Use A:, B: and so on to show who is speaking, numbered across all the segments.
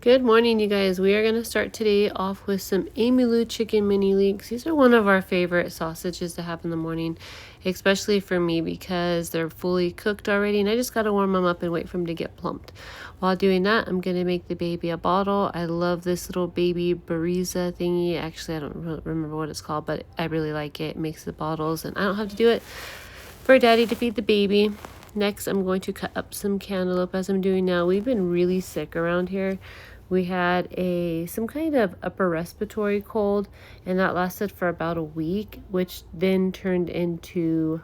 A: Good morning, you guys. We are going to start today off with some Amy chicken mini leeks. These are one of our favorite sausages to have in the morning, especially for me because they're fully cooked already and I just got to warm them up and wait for them to get plumped. While doing that, I'm going to make the baby a bottle. I love this little baby Bariza thingy. Actually, I don't remember what it's called, but I really like it. It makes the bottles and I don't have to do it for Daddy to feed the baby. Next, I'm going to cut up some cantaloupe as I'm doing now. We've been really sick around here. We had some kind of upper respiratory cold, and that lasted for about a week, which then turned into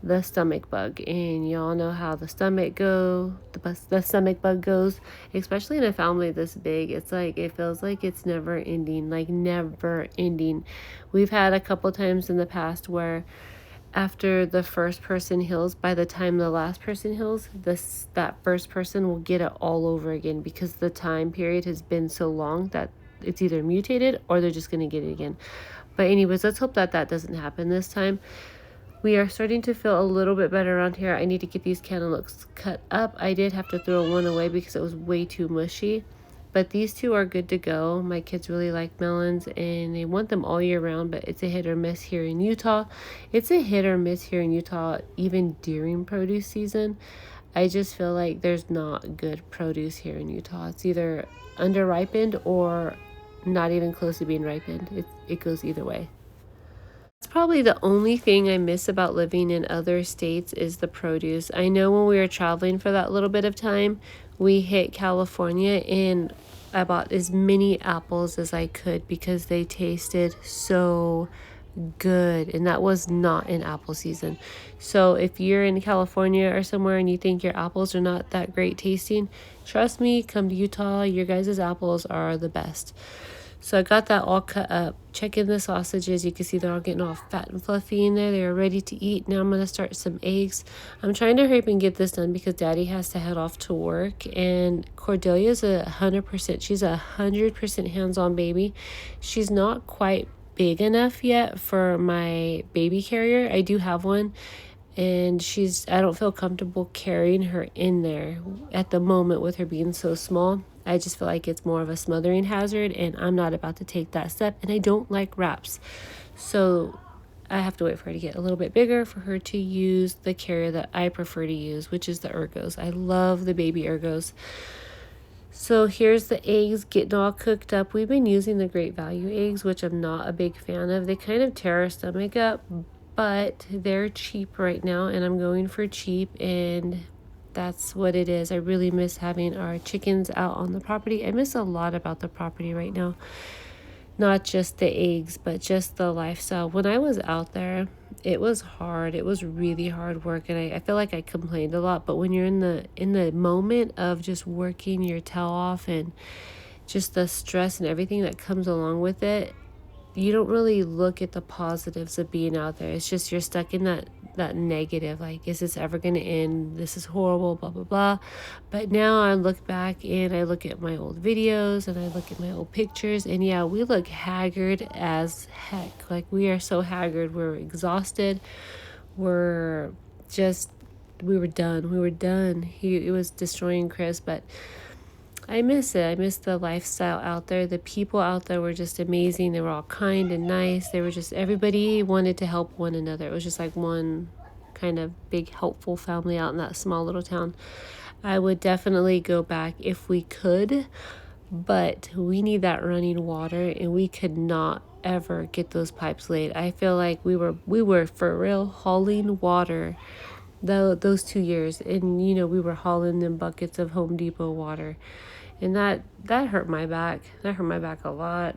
A: the stomach bug. And y'all know how the stomach bug goes, especially in a family this big. It's like it feels like it's never ending, like never ending. We've had a couple times in the past where after the first person heals, by the time the last person heals, that first person will get it all over again because the time period has been so long that it's either mutated or they're just going to get it again. But anyways, let's hope that doesn't happen this time. We are starting to feel a little bit better around here. I need to get these cantaloupes cut up. I did have to throw one away because it was way too mushy. But these two are good to go. My kids really like melons and they want them all year round, but it's a hit or miss here in Utah. It's a hit or miss here in Utah, even during produce season. I just feel like there's not good produce here in Utah. It's either under-ripened or not even close to being ripened. It goes either way. That's probably the only thing I miss about living in other states is the produce. I know when we were traveling for that little bit of time, we hit California and I bought as many apples as I could because they tasted so good, and that was not in apple season. So if you're in California or somewhere and you think your apples are not that great tasting, trust me, come to Utah. Your guys' apples are the best. So I got that all cut up. Check in the sausages. You can see they're all getting all fat and fluffy in there. They're ready to eat. Now I'm going to start some eggs. I'm trying to hurry up and get this done because Daddy has to head off to work. And Cordelia's 100%. She's 100% hands-on baby. She's not quite big enough yet for my baby carrier. I do have one. And I don't feel comfortable carrying her in there at the moment with her being so small. I just feel like it's more of a smothering hazard and I'm not about to take that step, and I don't like wraps. So I have to wait for her to get a little bit bigger for her to use the carrier that I prefer to use, which is the Ergos. I love the baby Ergos. So here's the eggs getting all cooked up. We've been using the Great Value eggs, which I'm not a big fan of. They kind of tear our stomach up, but they're cheap right now and I'm going for cheap, and that's what it is. I really miss having our chickens out on the property. I miss a lot about the property right now. Not just the eggs, but just the lifestyle. When I was out there, it was hard. It was really hard work, and I feel like I complained a lot. But when you're in the moment of just working your tail off and just the stress and everything that comes along with it, you don't really look at the positives of being out there. It's just you're stuck in that negative, like, is this ever going to end? This is horrible, blah blah blah. But now I look back and I look at my old videos and I look at my old pictures, and yeah, we look haggard as heck. Like, we are so haggard. We're exhausted. We were done. It was destroying Chris, but I miss it. I miss the lifestyle out there. The people out there were just amazing. They were all kind and nice. They were just, everybody wanted to help one another. It was just like one kind of big helpful family out in that small little town. I would definitely go back if we could, but we need that running water and we could not ever get those pipes laid. I feel like we were for real hauling water those 2 years, and we were hauling them buckets of Home Depot water. And that hurt my back. That hurt my back a lot.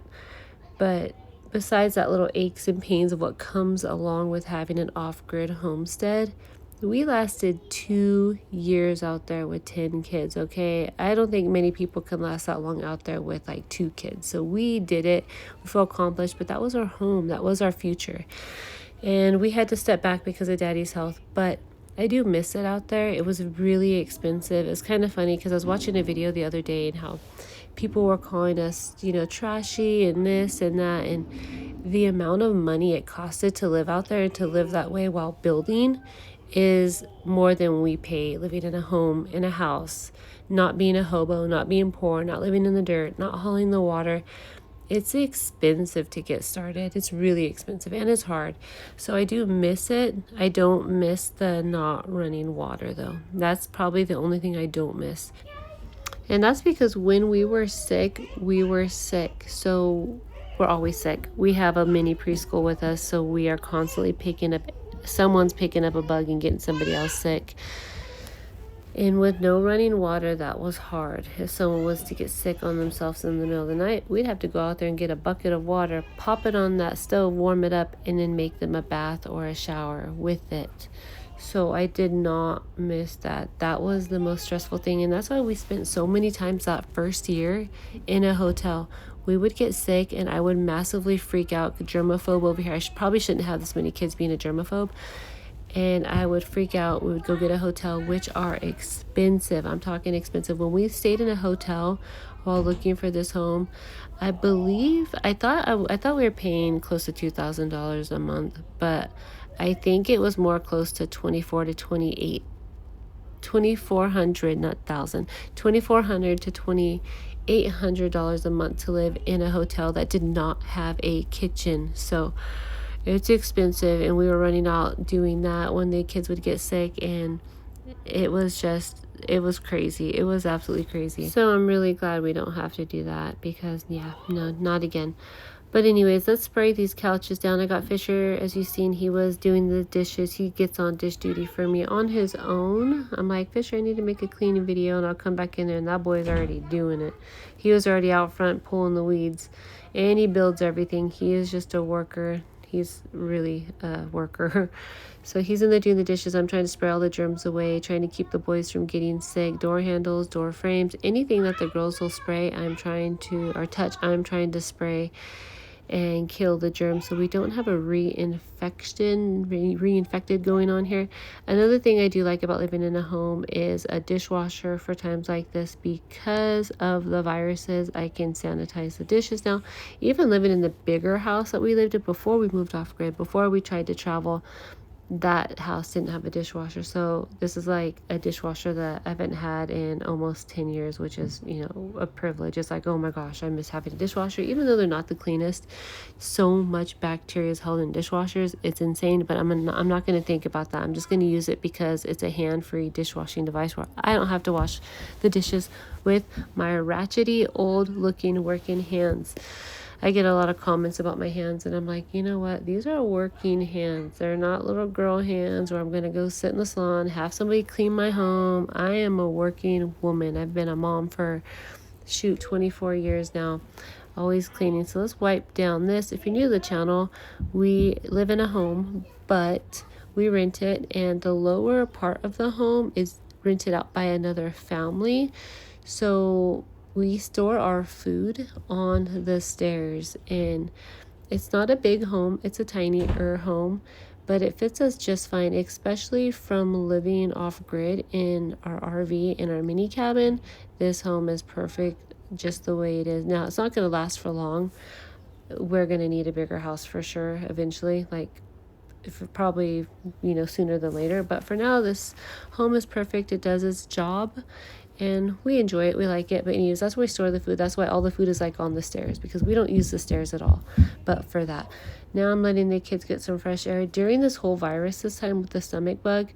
A: But besides that little aches and pains of what comes along with having an off-grid homestead, we lasted 2 years out there with 10 kids, okay? I don't think many people can last that long out there with like 2 kids. So we did it. We feel accomplished, but that was our home. That was our future. And we had to step back because of Daddy's health, but I do miss it out there. It was really expensive. It's kind of funny because I was watching a video the other day and how people were calling us, trashy and this and that. And the amount of money it costed to live out there and to live that way while building is more than we pay living in a home, in a house, not being a hobo, not being poor, not living in the dirt, not hauling the water. It's expensive to get started. It's really expensive and it's hard. So I do miss it. I don't miss the not running water though. That's probably the only thing I don't miss. And that's because when we were sick, we were sick. So we're always sick. We have a mini preschool with us, so we are constantly someone's picking up a bug and getting somebody else sick. And with no running water, that was hard. If someone was to get sick on themselves in the middle of the night, we'd have to go out there and get a bucket of water, pop it on that stove, warm it up, and then make them a bath or a shower with it. So I did not miss that. That was the most stressful thing. And that's why we spent so many times that first year in a hotel. We would get sick and I would massively freak out. Germaphobe over here. Probably shouldn't have this many kids being a germaphobe. And I would freak out. We would go get a hotel, which are expensive. I'm talking expensive. When we stayed in a hotel while looking for this home, I thought we were paying close to $2,000 a month, but I think it was more close to 24 to 28, 2,400, not thousand, 2,400 to $2,800 a month to live in a hotel that did not have a kitchen. So it's expensive, and we were running out doing that when the kids would get sick, and it was crazy. It was absolutely crazy. So I'm really glad we don't have to do that because, yeah, no, not again. But anyways, let's spray these couches down. I got Fisher, as you've seen, he was doing the dishes. He gets on dish duty for me on his own. I'm like, Fisher, I need to make a cleaning video, and I'll come back in there, and that boy's already doing it. He was already out front pulling the weeds, and he builds everything. He is just a worker. He's really a worker. So he's in there doing the dishes. I'm trying to spray all the germs away, trying to keep the boys from getting sick. Door handles, door frames, anything that the girls will spray, I'm trying to spray and kill the germs so we don't have a reinfected going on here. Another thing I do like about living in a home is a dishwasher for times like this. Because of the viruses, I can sanitize the dishes now. Even living in the bigger house that we lived in before we moved off grid, before we tried to travel, that house didn't have a dishwasher. So this is like a dishwasher that I haven't had in almost 10 years, which is, a privilege. It's like, oh my gosh, I miss having a dishwasher. Even though they're not the cleanest, so much bacteria is held in dishwashers. It's insane, but I'm not going to think about that. I'm just going to use it because it's a hand-free dishwashing device where I don't have to wash the dishes with my ratchety, old-looking working hands. I get a lot of comments about my hands, and I'm like, you know what? These are working hands. They're not little girl hands where I'm going to go sit in the salon, have somebody clean my home. I am a working woman. I've been a mom for, 24 years now, always cleaning. So let's wipe down this. If you're new to the channel, we live in a home, but we rent it, and the lower part of the home is rented out by another family. So we store our food on the stairs, and it's not a big home. It's a tinier home, but it fits us just fine, especially from living off grid in our RV, in our mini cabin. This home is perfect just the way it is. Now, it's not going to last for long. We're going to need a bigger house for sure eventually, probably, sooner than later. But for now, this home is perfect. It does its job, and we enjoy it. We like it. But anyways, that's where we store the food. That's why all the food is on the stairs, because we don't use the stairs at all. But for that, now I'm letting the kids get some fresh air. During this whole virus, this time with the stomach bug,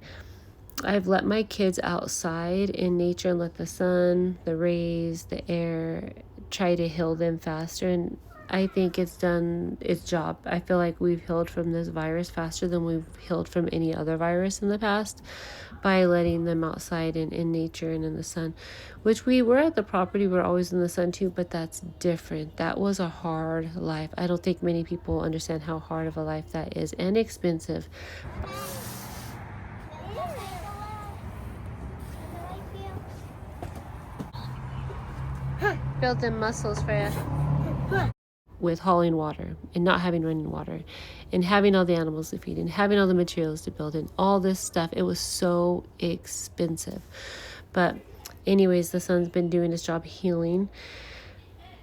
A: I've let my kids outside in nature and let the sun, the rays, the air try to heal them faster. And I think it's done its job. I feel like we've healed from this virus faster than we've healed from any other virus in the past by letting them outside and in nature and in the sun, which we were at the property. We're always in the sun too, but that's different. That was a hard life. I don't think many people understand how hard of a life that is, and expensive. Build them muscles for you. With hauling water and not having running water and having all the animals to feed and having all the materials to build and all this stuff. It was so expensive. But anyways, the sun's been doing its job healing.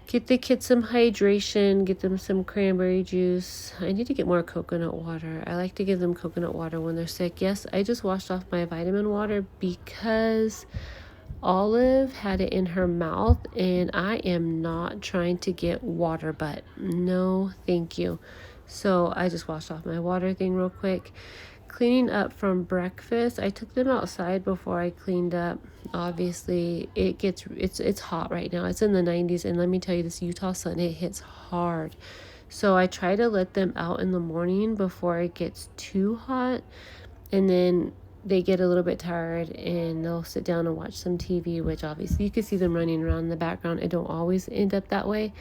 A: Get the kids some hydration, get them some cranberry juice. I need to get more coconut water. I like to give them coconut water when they're sick. Yes, I just washed off my vitamin water because Olive had it in her mouth, and I am not trying to get water butt. No, thank you. So I just washed off my water thing real quick. Cleaning up from breakfast, I took them outside before I cleaned up. Obviously, it's hot right now. It's in the 90s, and let me tell you, this Utah sun, it hits hard. So I try to let them out in the morning before it gets too hot, and then they get a little bit tired and they'll sit down and watch some TV, which obviously you can see them running around in the background. It don't always end up that way,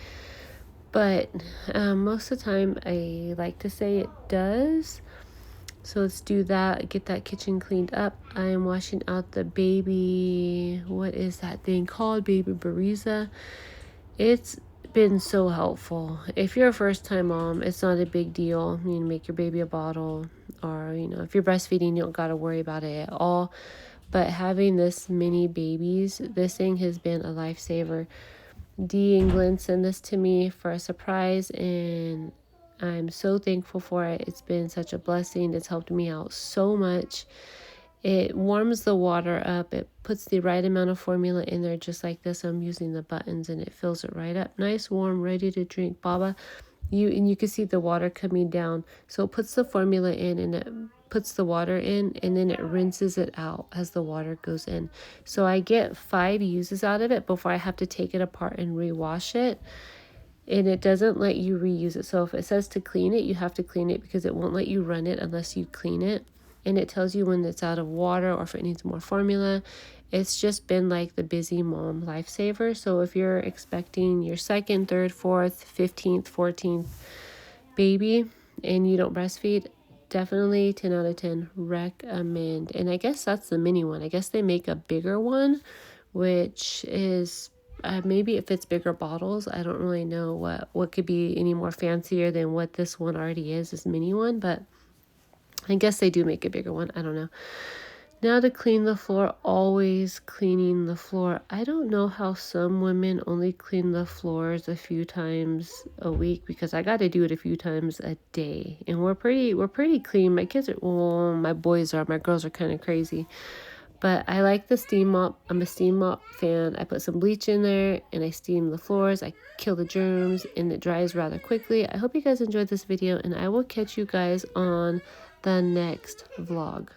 A: but most of the time I like to say it does. So let's do that, get that kitchen cleaned up. I am washing out the baby, what is that thing called? Baby Bariza. It's been so helpful. If you're a first-time mom, it's not a big deal. You know, make your baby a bottle, or if you're breastfeeding, you don't got to worry about it at all. But having this many babies, this thing has been a lifesaver. Dee England sent this to me for a surprise, and I'm so thankful for it. It's been such a blessing. It's helped me out so much. It warms the water up. It puts the right amount of formula in there, just like this. I'm using the buttons, and it fills it right up. Nice, warm, ready to drink, Baba. You can see the water coming down. So it puts the formula in, and it puts the water in, and then it rinses it out as the water goes in. So I get 5 uses out of it before I have to take it apart and rewash it. And it doesn't let you reuse it. So if it says to clean it, you have to clean it, because it won't let you run it unless you clean it. And it tells you when it's out of water or if it needs more formula. It's just been like the busy mom lifesaver. So if you're expecting your 2nd, 3rd, 4th, 15th, 14th baby and you don't breastfeed, definitely 10 out of 10 recommend. And I guess that's the mini one. I guess they make a bigger one, which is maybe it fits bigger bottles. I don't really know what could be any more fancier than what this one already is, this mini one, but I guess they do make a bigger one. I don't know. Now to clean the floor, always cleaning the floor. I don't know how some women only clean the floors a few times a week, because I got to do it a few times a day. And we're pretty clean. My kids are, well, my girls are kind of crazy. But I like the steam mop. I'm a steam mop fan. I put some bleach in there and I steam the floors. I kill the germs and it dries rather quickly. I hope you guys enjoyed this video, and I will catch you guys on the next vlog.